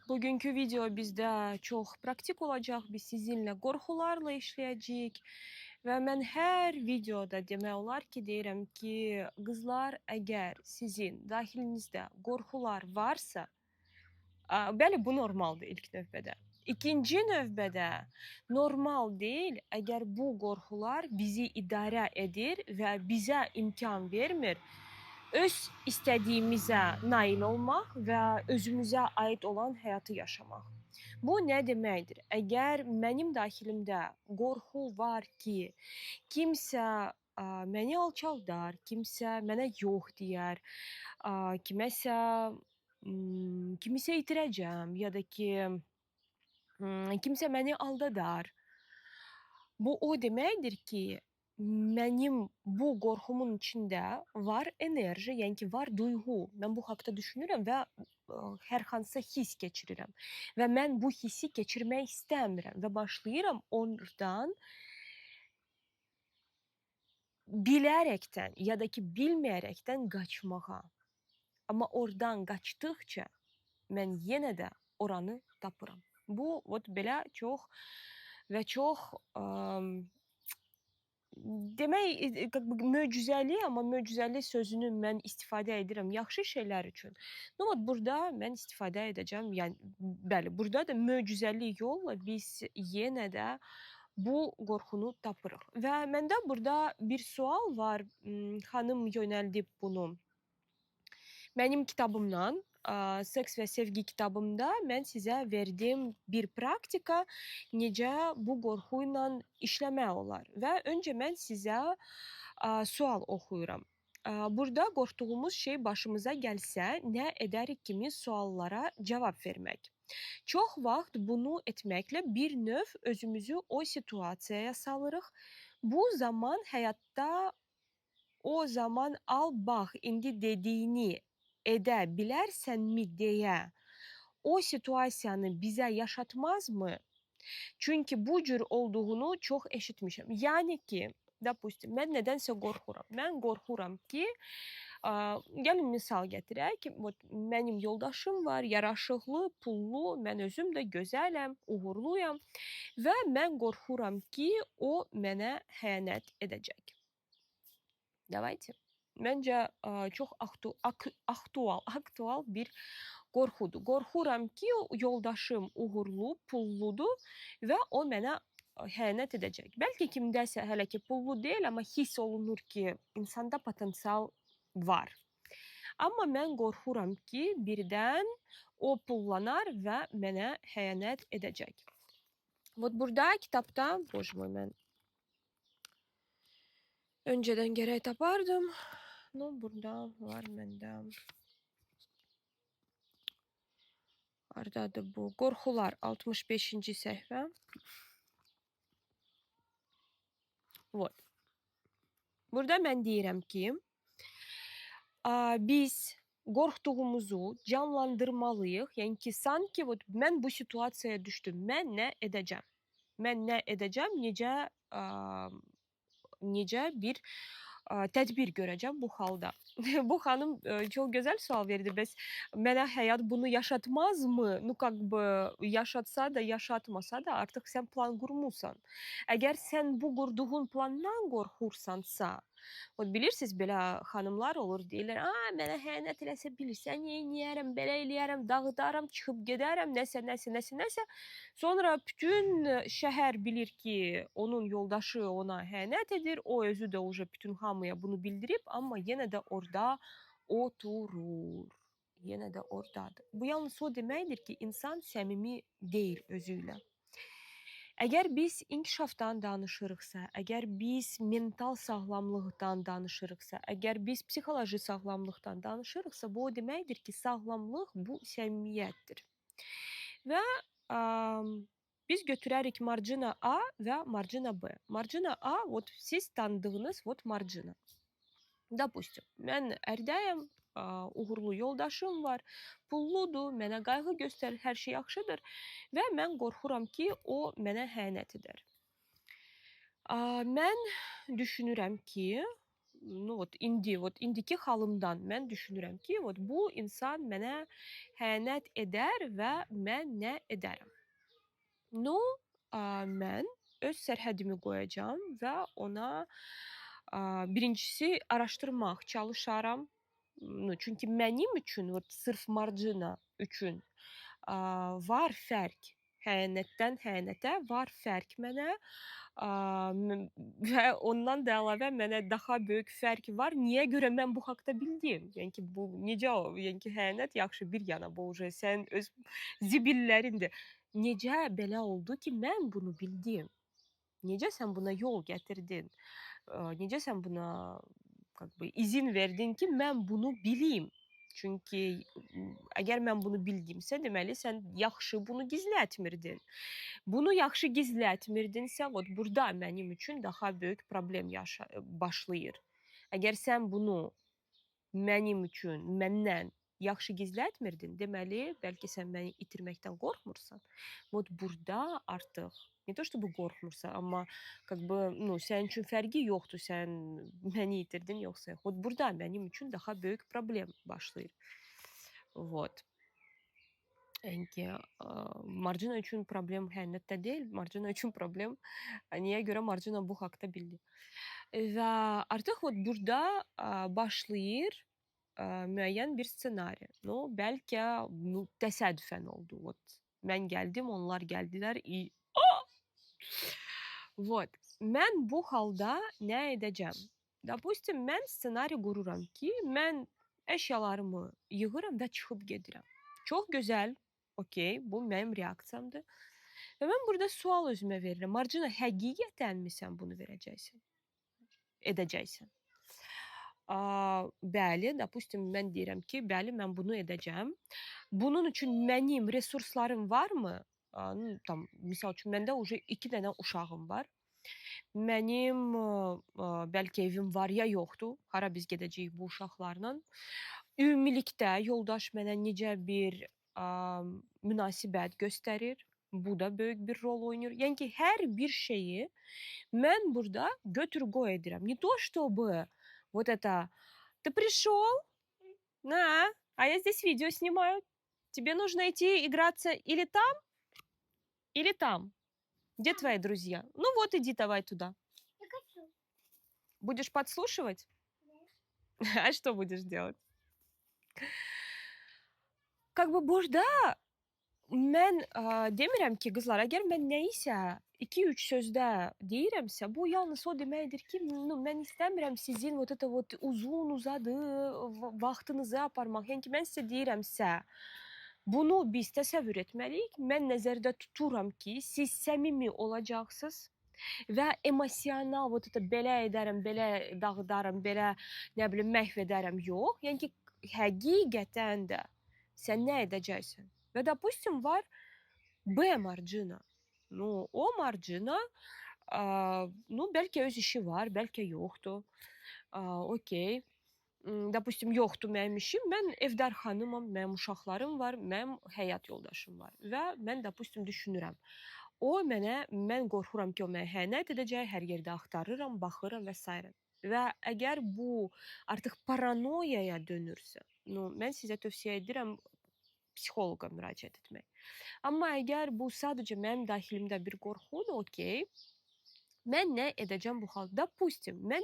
Bugünkü video bizdə çox praktik olacaq. Biz sizinlə qorxularla işləyəcəyik. Və mən hər videoda demək olar ki, deyirəm ki, qızlar, əgər sizin daxilinizdə qorxular varsa, bəli, bu normaldır ilk növbədə. İkinci növbədə normal deyil, əgər bu qorxular bizi idarə edir və bizə imkan vermir öz istədiyimizə nail olmaq və özümüzə aid olan həyatı yaşamaq. Bu nə deməkdir? Əgər mənim daxilimdə qorxu var ki, kimsə məni alçaldar, kimsə mənə yox deyər, kiməsə kimisə itirəcəm ya da ki, kimsə məni aldadar. Bu o deməkdir ki, mənim bu qorxumun içində var enerji, yəni ki, var duyğu. Mən bu haqda düşünürəm və hər hansısa hiss keçirirəm. Və mən bu hissi keçirmək istəmirəm və başlayıram oradan bilərəkdən ya da ki, bilməyərəkdən qaçmağa. Amma oradan qaçdıqca mən yenə də oranı tapıram. Bu belə çox və çox demək möcüzəli, amma möcüzəli sözünü mən istifadə edirəm yaxşı şeylər üçün. Burada mən istifadə edəcəm. Yəni bəli, burada da möcüzəli yolla biz yenə də bu qorxunu tapırıq. Və məndə burada bir sual var. Xanım yönəldib bunu mənim kitabımdan, Seks və Sevgi kitabımda mən sizə verdim bir praktika, necə bu qorxu ilə işləmək olar. Və öncə mən sizə sual oxuyuram. Burada qorxduğumuz şey başımıza gəlsə, nə edərik kimi suallara cavab vermək. Çox vaxt bunu etməklə bir növ özümüzü o situasiyaya salırıq. Bu zaman həyatda o zaman al bax, indi dediyini edə bilərsənmi deyə o situasiyanı bizə yaşatmazmı? Çünki bu cür olduğunu çox eşitmişəm. Yəni ki, допустим, mən nədənsə qorxuram. Mən qorxuram ki, gəlin misal gətirək. Mənim yoldaşım var, yaraşıqlı, pullu, mən özüm də gözələm, uğurluyam və mən qorxuram ki, o mənə xəyanət edəcək. Davайте. Məncə çox aktual bir qorxudur. Qorxuram ki, yoldaşım uğurlu, pulludur və o mənə xəyanət edəcək. Bəlkə kimdəsə hələ ki pullu deyil, amma hiss olunur ki, insanda potensial var. Amma mən qorxuram ki, birdən o pullanar və mənə xəyanət edəcək. Burada kitabda, boş qoy mən öncədən gərək tapardım. Burada var məndə. Hardadır bu? Qorxular 65-ci səhifə. Burada mən deyirəm ki, biz qorxduğumuzu canlandırmalıyıq. Yəni ki, sanki mən bu situasiyaya düşdüm. Mən nə edəcəm? Mən nə edəcəm? Necə bir tədbir görəcəm bu halda. Bu xanım çox gözəl sual verdi. Bəs mənə həyat bunu yaşatmazmı? Yaşatsa da, yaşatmasa da artıq sən plan qurmusan. Əgər sən bu qurduğun plandan qorxursansa, bilirsiniz, belə xanımlar olur, deyirlər, mənə xəyanət eləsə bilirsən, eləyərəm, belə eləyərəm, dağıdaram, çıxıb gedərəm, nəsə. Sonra bütün şəhər bilir ki, onun yoldaşı ona xəyanət edir, o özü də bütün hamıya bunu bildirib, amma yenə də orada oturur. Yenə də oradadır. Bu yalnız o deməkdir ki, insan səmimi deyil özü ilə. Əgər biz inkişafdan danışırıqsa, əgər biz mental sağlamlıqdan danışırıqsa, əgər biz psixoloji sağlamlıqdan danışırıqsa, bu o deməkdir ki, sağlamlıq bu səmimiyyətdir. Və biz götürərik marcina A və marcina B. Marcina A, siz tanıdığınız marcina. Допустим, mən ərdəyəm, uğurlu yoldaşım var, pulludur, mənə qayğı göstərir, hər şey yaxşıdır və mən qorxuram ki, o mənə xəyanət edər. Mən düşünürəm ki, indiki halımdan mən düşünürəm ki, bu insan mənə xəyanət edər və mən nə edərəm? No, mən öz sərhədimi qoyacağam və ona birincisi araşdırmaq çalışaram. Çünki mənim üçün sırf marcina üçün var fərq. Xəyanətdən xəyanətə var fərq mənə. Və ondan da əlavə mənə daha böyük fərq var. Niyə görə mən bu haqda bildim? Yəni ki, bu necə o? Yəni ki, xəyanət yaxşı bir yana, bu sən öz zibillərində. Necə belə oldu ki, mən bunu bildim? Necə sən buna yol gətirdin? Necə sən buna izin verdin ki, mən bunu bilim? Çünki əgər mən bunu bildimsə, deməli sən yaxşı bunu gizlətmirdin. Bunu yaxşı gizlətmirdinsə, burada mənim üçün daha böyük problem başlayır. Əgər sən bunu mənim üçün, məndən yaxşı gizlətmirdin, deməli, bəlkə sən məni itirməkdən qorxmursan. Burada artıq, не то чтобы qorxmursan, amma sənin üçün fərqi yoxdur, sən məni itirdin, yoxsa yox. Burada mənim üçün daha böyük problem başlayır. Yəni ki, Marcina üçün problem xəyanətdə deyil, Marcina üçün problem niyə görə Marcina bu haqda bildi. Və artıq burada başlayır müəyyən bir ssenari. Bəlkə təsadüfən oldu. Mən gəldim, onlar gəldilər. Mən bu halda nə edəcəm? Допустим, mən ssenari qururam ki, mən əşyalarımı yığıram və çıxıb gedirəm. Çox gözəl, okey, bu mənim reaksiyamdır. Və mən burada sual özümə verirəm. Marcina, həqiqətənmi sən bunu verəcəksən? Edəcəksən? Bəli, допустим, mən deyirəm ki, bəli, mən bunu edəcəm. Bunun üçün mənim resurslarım varmı? Misal üçün, məndə 2 dənə uşağım var. Mənim bəlkə evim var ya yoxdur. Hara biz gedəcəyik bu uşaqlarla. Ümumilikdə yoldaş mənə necə bir münasibət göstərir. Bu da böyük bir rol oynayır. Yəni ki, hər bir şeyi mən burada götür-qoy edirəm. Не то, чтобы ты пришел, а я здесь видео снимаю. Тебе нужно идти играться или там. Где твои друзья? Иди давай туда. Я хочу. Будешь подслушивать? Да. А что будешь делать? Burada mən demirəm ki, qızlar, əgər mən nəyisə 2-3 sözdə deyirəmsə, bu yalnız o deməkdir ki, mən istəmirəm sizin uzun-uzadı vaxtınızı aparmaq. Yəni ki, mən sizə deyirəmsə, bunu biz təsəvvür etməliyik. Mən nəzərdə tuturam ki, siz səmimi olacaqsınız və emosional belə edərəm, belə dağıdarım, belə məhv edərəm. Yox. Yəni ki, həqiqətən də sən nə edəcəksən? Və допустим, var B Marcina. O Marcina, bəlkə öz işi var, bəlkə yoxdur. Okey. Допустим, yoxdur mənim işim. Mən evdar xanımam, mənim uşaqlarım var, mənim həyat yoldaşım var. Və mən, допустим, düşünürəm. Mən qorxuram ki, o mənə xəyanət edəcək, hər yerdə axtarıram, baxıram və s. Və əgər bu artıq paranoyaya dönürsə, mən sizə tövsiyə edirəm psixoloqa müraciət etmək. Amma əgər bu sadəcə mənim daxilimdə bir qorxudur, okey, mən nə edəcəm bu halda? Допустим, mən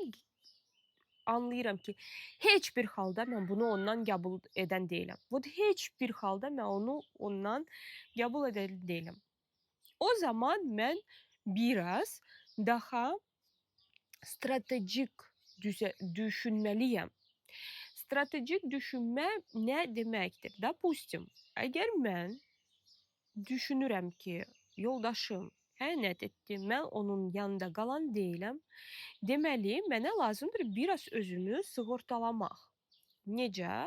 anlayıram ki, heç bir halda mən bunu ondan qəbul edən deyiləm. Heç bir halda mən onu ondan qəbul edən deyiləm. O zaman mən biraz daha stratejik düşünməliyəm. Stratejik düşünmə nə deməkdir? Допустим, əgər mən düşünürəm ki, yoldaşım xəyanət etdi, mən onun yanında qalan deyiləm, deməli, mənə lazımdır biraz özümü sığortalamaq. Necə?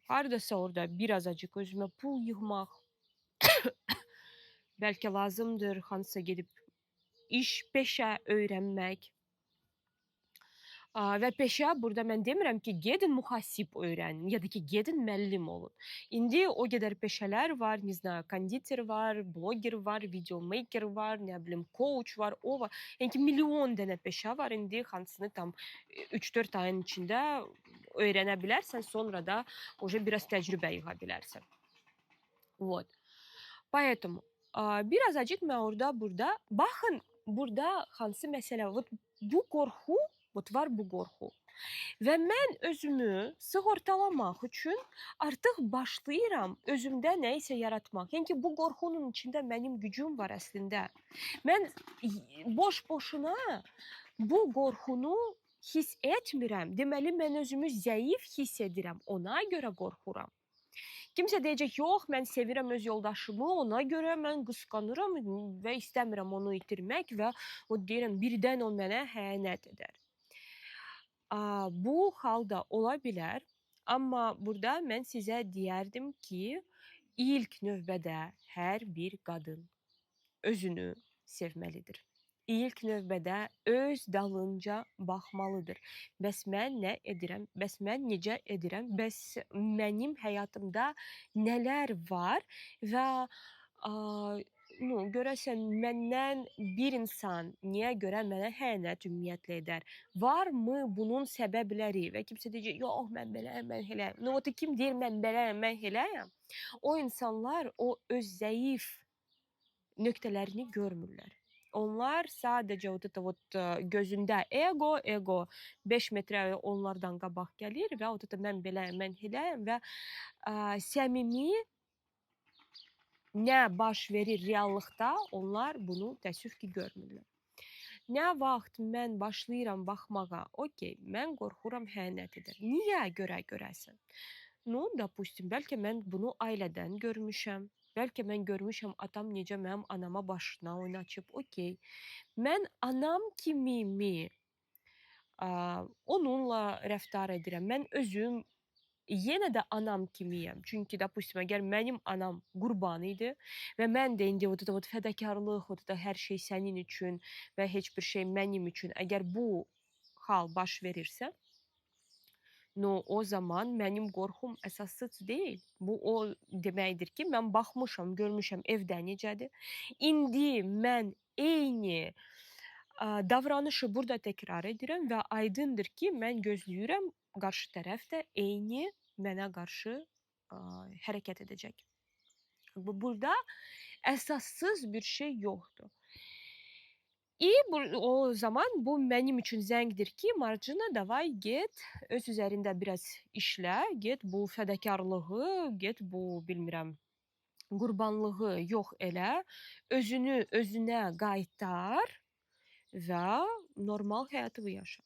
Haradasa orada birazcık özümə pul yığmaq. Bəlkə lazımdır hansısa gedib iş, peşə öyrənmək. Və peşə burada mən demirəm ki, gedin mühasib öyrənin ya da ki, gedin müəllim olun. İndi o qədər peşələr var, не знаю, konditer var, bloger var, videomaker var, nə bilim, coach var, o var. Yəni ki, milyon dənə peşə var indi, hansını tam 3-4 ayın içində öyrənə bilərsən, sonra da уже biraz təcrübə yığa bilərsən. Вот. Поэтому biraz acık mən orada burada baxın burada hansı məsələ вот bu qorxu вот var bu qorxu. Və mən özümü sığortalamaq üçün artıq başlayıram özümdə nə isə yaratmaq. Yəni ki, bu qorxunun içində mənim gücüm var əslində. Mən boş-boşuna bu qorxunu hiss etmirəm. Deməli, mən özümü zəif hiss edirəm. Ona görə qorxuram. Kimsə deyəcək, yox, mən sevirəm öz yoldaşımı, ona görə mən qısqanıram və istəmirəm onu itirmək və o deyirəm, birdən o mənə xəyanət edər. Bu halda ola bilər, amma burada mən sizə deyərdim ki, ilk növbədə hər bir qadın özünü sevməlidir. İlk növbədə öz dalınca baxmalıdır. Bəs mən nə edirəm? Bəs mən necə edirəm? Bəs mənim həyatımda nələr var və görəsən məndən bir insan niyə görə mənə xəyanət ümumiyyətlə edər? Varmı bunun səbəbləri? Və kimsə deyəcək, yox, mən beləyəm, mən eləyəm. No, o kim deyir mən beləyəm, mən eləyəm? O insanlar o öz zəif nöqtələrini görmürlər. Onlar sadəcə gözündə ego 5 metrə onlardan qabaq gəlir və mən beləyəm, mən eləyəm və səmimi nə baş verir reallıqda onlar bunu təəssüf ki, görmürlər. Nə vaxt mən başlayıram baxmağa, okey, mən qorxuram xəyanət edər. Niyə görəsən? No, допустим, bəlkə mən bunu ailədən görmüşəm. Bəlkə mən görmüşəm atam necə mənim anama başına oynaçıb. Okey. Mən anam kimimi onunla rəftar edirəm. Mən özüm yenə də anam kimiyəm. Çünki допустим, əgər mənim anam qurban idi və mən də indi fədakarlıq, hər şey sənin üçün və heç bir şey mənim üçün, əgər bu hal baş verirsə, no, o zaman mənim qorxum əsassız deyil. Bu o deməkdir ki, mən baxmışam, görmüşəm evdə necədir. İndi mən eyni davranışı burada təkrar edirəm və aydındır ki, mən gözləyirəm qarşı tərəf də eyni mənə qarşı hərəkət edəcək. Burada əsassız bir şey yoxdur. O zaman bu mənim üçün zəngdir ki, Marcina, davay get, öz üzərində biraz işlə, get bu fədakarlığı, get bu, bilmirəm, qurbanlığı yox elə, özünü özünə qaytar və normal həyatını yaşa.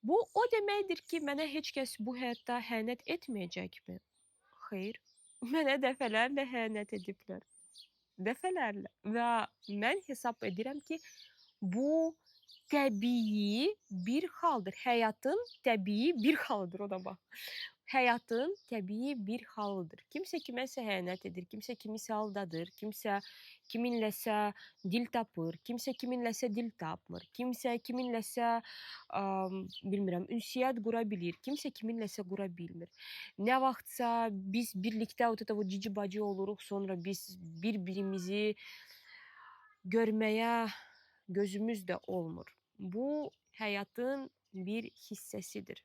Bu o deməkdir ki, mənə heç kəs bu həyatda xəyanət etməyəcəkmi? Xeyr. Mənə dəfələrlə xəyanət ediblər. Dəfələrlə. Və mən hesab edirəm ki, bu təbii bir haldır. Həyatın təbii bir halıdır, ona bax. Həyatın təbii bir halıdır. Kimsə kiməsə xəyanət edir, kimsə kimisə aldadır, kimsə kiminləsə dil tapır, kimsə kiminləsə dil tapmır, kimsə kiminləsə bilmirəm, ünsiyyət qura bilir, kimsə kiminləsə qura bilmir. Nə vaxtsa biz birlikdə cici bacı oluruq, sonra biz bir-birimizi görməyə gözümüz də olmur. Bu həyatın bir hissəsidir.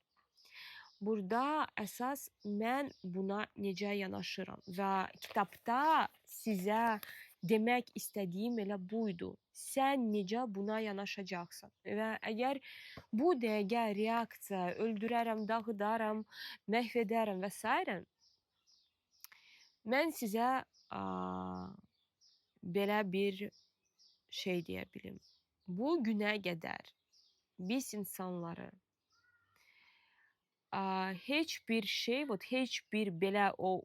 Burada əsas mən buna necə yanaşıram və kitabda sizə demək istədiyim elə buydu. Sən necə buna yanaşacaqsan və əgər bu dəqiqə reaksiya, öldürərəm, dağıdaram, məhv edərəm və s. mən sizə belə bir şey deyə bilim. Bu günə qədər biz insanları heç bir şey, heç bir belə o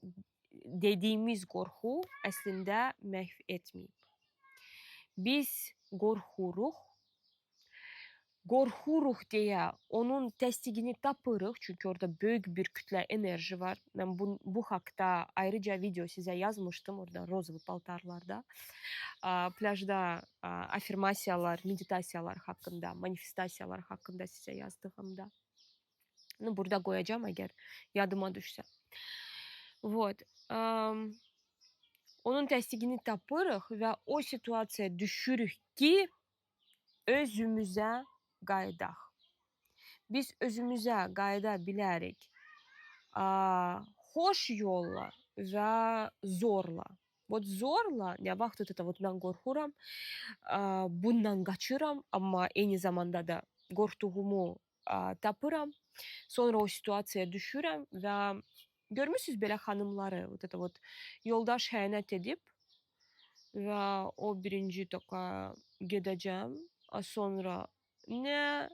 dediyimiz qorxu əslində məhv etməyib. Biz qorxuruq. qorxuruq deyə onun təsdiqini tapırıq, çünki orada böyük bir kütlə enerji var. Mən bu haqda ayrıca video sizə yazmışdım orada rozovı paltarlarda. Plyajda affirmasiyalar, meditasiyalar haqqında, manifestasiyalar haqqında sizə yazdığımda. Burada qoyacağam əgər yadıma düşsə. Вот. Onun təsdiqini tapırıq və o situasiyaya düşürük ki, özümüzə qayıdaq. Biz özümüzə qayıda bilərik xoş yolla və zorla. Zorla, nə vaxt mən qorxuram, bundan qaçıram, amma eyni zamanda da qorxduğumu tapıram. Sonra o situasiyaya düşürəm və görmüsünüz belə xanımları, yoldaş xəyanət edib və o birinci toka gedəcəm, sonra nə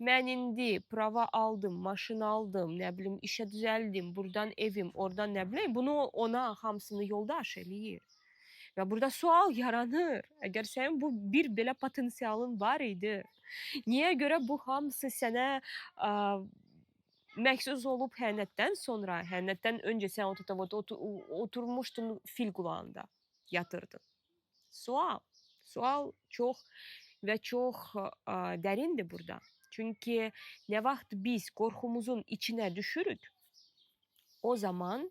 mən indi prava aldım, maşın aldım, nə bilim işə düzəldim, buradan evim, oradan nə bilim, bunu ona hamısını yoldaş eləyir. Və burada sual yaranır. Əgər sənin bu bir belə potensialın var idi, niyə görə bu hamısı sənə məxsus olub xəyanətdən sonra, xəyanətdən öncə sən oturmuşdun fil qulağında, yatırdın. Sual çox və çox dərindir burada. Çünki nə vaxt biz qorxumuzun içinə düşürük, o zaman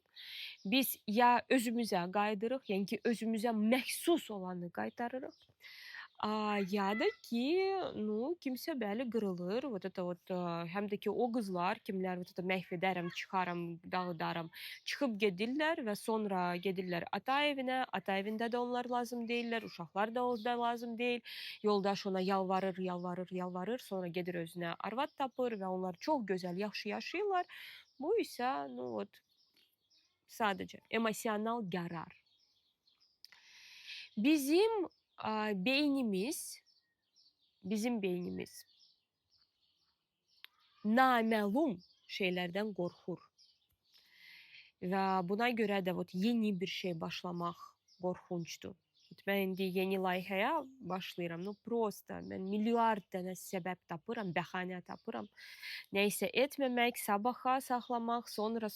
biz ya özümüzə qayıdırıq, yəni ki, özümüzə məxsus olanı qaytarırıq, ya da ki, kimsə bəli qırılır, həm də ki, o qızlar, kimlər məhv edərəm, çıxaram, dağıdaram, çıxıb gedirlər və sonra gedirlər ata evinə, ata evində də onlar lazım deyirlər, uşaqlar da orada lazım deyil, yoldaş ona yalvarır, sonra gedir özünə arvad tapır və onlar çox gözəl, yaxşı yaşayırlar. Bu isə, sadəcə emosional qərar. Bizim beynimiz naməlum şeylərdən qorxur. Və buna görə də yeni bir şey başlamaq qorxuncdur. Mən indi yeni layihəyə başlayıram. Prosta mən milyard dənə səbəb tapıram, bəhanə tapıram. Nəysə etməmək, sabaha saxlamaq, sonra.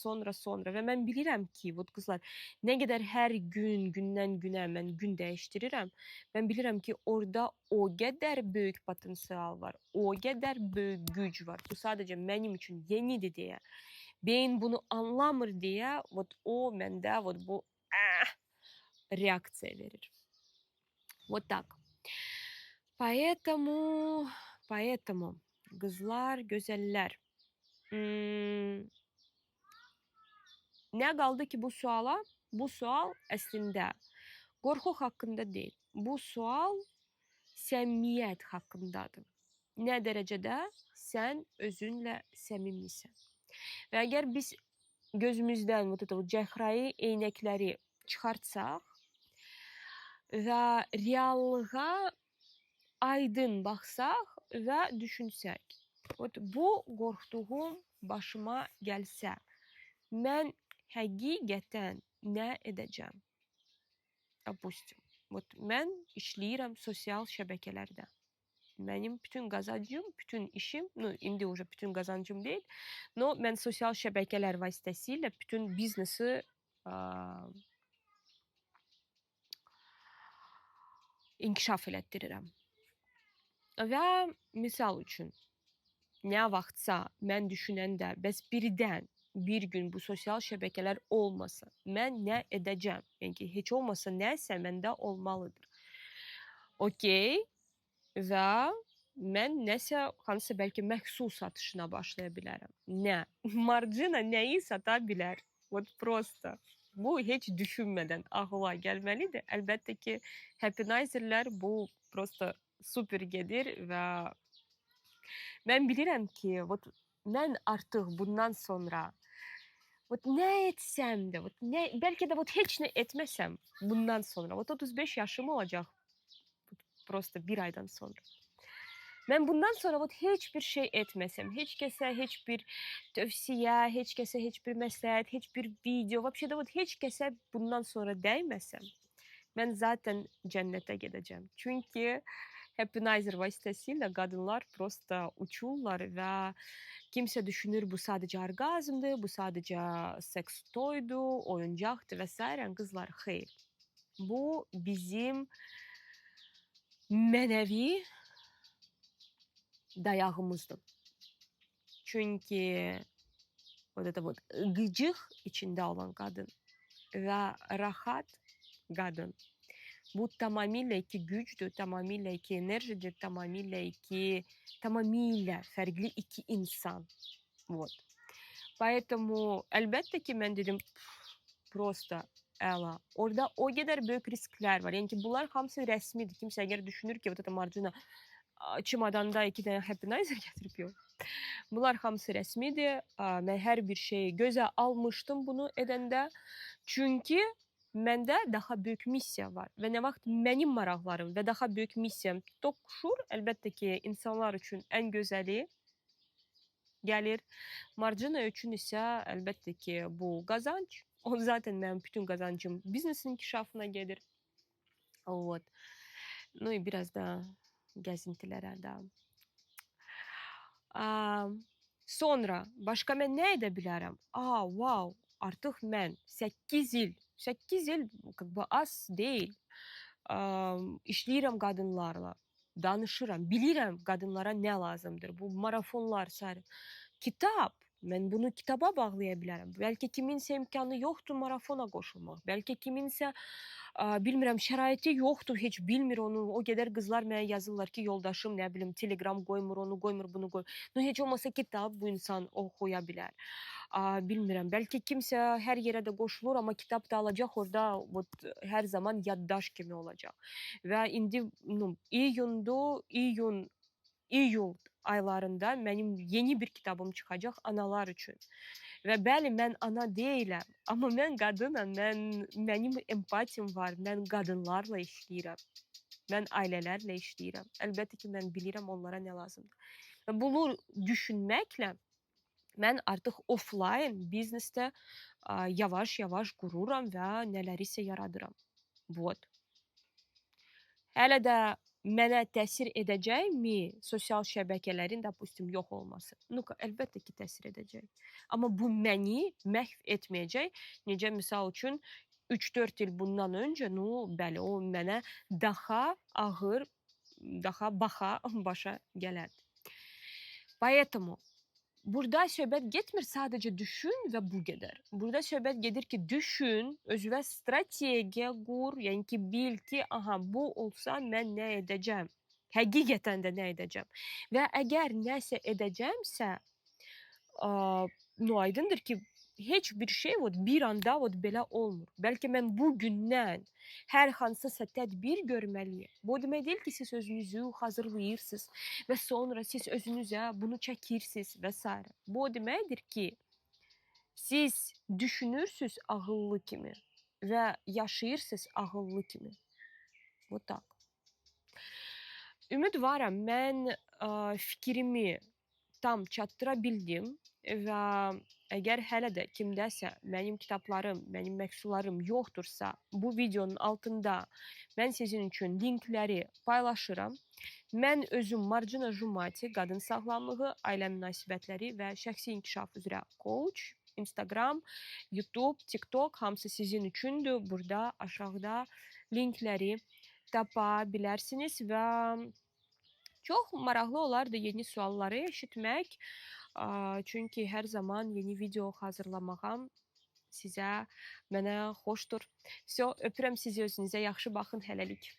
Və mən bilirəm ki, qızlar, nə qədər hər gün, gündən günə mən gün dəyişdirirəm, mən bilirəm ki, orada o qədər böyük potensial var, o qədər böyük güc var. Bu sadəcə mənim üçün yenidir deyə, beyin bunu anlamır deyə, o məndə bu reaksiya verir. Вот так. Поэтому, qızlar, gözəllər, nə qaldı ki bu suala? Bu sual əslində qorxu haqqında deyil. Bu sual səmimiyyət haqqındadır. Nə dərəcədə sən özünlə səmimisən. Və əgər biz gözümüzdən cəhrayı eynəkləri çıxartsaq və reallığa aydın baxsaq və düşünsək, bu qorxduğum başıma gəlsə, mən həqiqətən nə edəcəm? Допустим, mən işləyirəm sosial şəbəkələrdə. Mənim bütün qazancım, bütün işim, indi уже bütün qazancım deyil, mən sosial şəbəkələr vasitəsilə bütün biznesi inkişaf elətdirirəm. Və misal üçün, nə vaxtsa mən düşünəndə, bəs birdən bir gün bu sosial şəbəkələr olmasa, mən nə edəcəm? Yəni ki, heç olmasa nəsə məndə olmalıdır. Okey, və mən nəsə, hansısa bəlkə məhsul satışına başlaya bilərəm. Nə? Marcina nəyi sata bilər? Prosta. Bu heç düşünmədən ağla gəlməlidir. Əlbəttə ki, happinizerlər bu prosta super gedir və mən bilirəm ki, mən artıq bundan sonra nə etsəm də, bəlkə də heç nə etməsəm bundan sonra, 35 yaşım olacaq prosta bir aydan sonra. Mən bundan sonra heç bir şey etməsəm, heç kəsə heç bir tövsiyə, heç kəsə heç bir məsləhət, heç bir video, heç kəsə bundan sonra dəyməsəm, mən zaten cənnətə gedəcəm. Çünki Happynizer vasıtasıyla kadınlar prosta uçurlar ve kimse düşünür bu sadece orgazmdı, bu sadece seks toydu, oyuncaktı vesaire. Kızlar hayır. Bu bizim manevi dayağımızdı. Çünkü вот это вот gıcık içinde olan kadın ve rahat kadın. Bu tamamıyla iki güçtür, tamamıyla iki enerjidir, tamamıyla farklı iki insan. Вот. Поэтому elbette ki ben dedim prosta Ela. Orada o kadar büyük riskler var. Yani ki bunlar hamısı resmidir. Kimse eğer düşünür ki вот это Marcina çimadanda iki tane Happynizer getirip yok. Bunlar hamısı resmidir. Ben her bir şeyi göze almıştım bunu edəndə. Çünkü məndə daha büyük missiya var. Və nə vaxt mənim maraqlarım və daha büyük missiyam toqquşur, əlbəttə ki, insanlar üçün ən gözəli gəlir. Marcina üçün isə əlbəttə ki, bu qazanc. O zaten mənim bütün qazancım biznesin inkişafına gedir. Вот. Ну и biraz da gəzintilərə də. Sonra başqa mən nə edə bilərəm? Wow, artıq mən 8 il как бы az deyil. İşləyirəm qadınlarla, danışıram, bilirəm qadınlara nə lazımdır. Bu marafonlar, kitab. Mən bunu kitaba bağlaya bilərəm. Bəlkə kiminsə imkanı yoxdur marafona qoşulmaq. Bəlkə kiminsə bilmirəm, şəraiti yoxdur, heç bilmir onu. O qədər qızlar mənə yazırlar ki, yoldaşım, nə bilim, Telegram qoymur, onu qoymur, bunu qoymur. Heç olmasa kitab bu insan oxuya bilər. Bilmirəm, bəlkə kimsə hər yerə də qoşulur, amma kitab da alacaq, orada hər zaman yaddaş kimi olacaq. Və indi iyul aylarında mənim yeni bir kitabım çıxacaq analar üçün. Və bəli, mən ana deyiləm, amma mən qadınam, mənim empatiyam var, mən qadınlarla işləyirəm, mən ailələrlə işləyirəm. Əlbəttə ki, mən bilirəm onlara nə lazımdır. Və bunu düşünməklə mən artıq offline biznesdə yavaş-yavaş qururam və nələrisə yaradıram. Вот. Hələ də mənə təsir edəcəkmi sosial şəbəkələrin, допустим, yox olması? Əlbəttə ki, təsir edəcək. Amma bu məni məhv etməyəcək. Necə misal üçün 3-4 il bundan öncə, bəli, o mənə daha ağır, daha baha başa gələrdi. Поэтому burada söhbət getmir sadəcə düşün və bu qədər. Burada söhbət gedir ki, düşün, özünə strategiya qur, yəni ki, bil ki, bu olsa mən nə edəcəm? Həqiqətən də nə edəcəm? Və əgər nəsə edəcəmsə, aydındır ki, heç bir şey bir anda belə olmur. Bəlkə mən bugündən hər hansısa tədbir görməliyim. Bu demək deyil ki, siz özünüzü hazırlayırsınız və sonra siz özünüzə bunu çəkirsiniz və s. Bu deməkdir ki, siz düşünürsünüz ağıllı kimi və yaşayırsınız ağıllı kimi. Bu tak. Ümidvaram, mən fikrimi tam çatdıra bildim və əgər hələ də kimdəsə mənim kitablarım, mənim məhsullarım yoxdursa, bu videonun altında mən sizin üçün linkləri paylaşıram. Mən özüm Marcina Jumati, qadın sağlamlığı, ailə münasibətləri və şəxsi inkişaf üzrə coach, Instagram, YouTube, TikTok hamısı sizin üçündür. Burada aşağıda linkləri tapa bilərsiniz və çox maraqlı olardı yeni sualları eşitmək. Çünki hər zaman yeni video hazırlamağım mənə xoşdur. Öpürəm sizi, özünüzə yaxşı baxın, hələlik.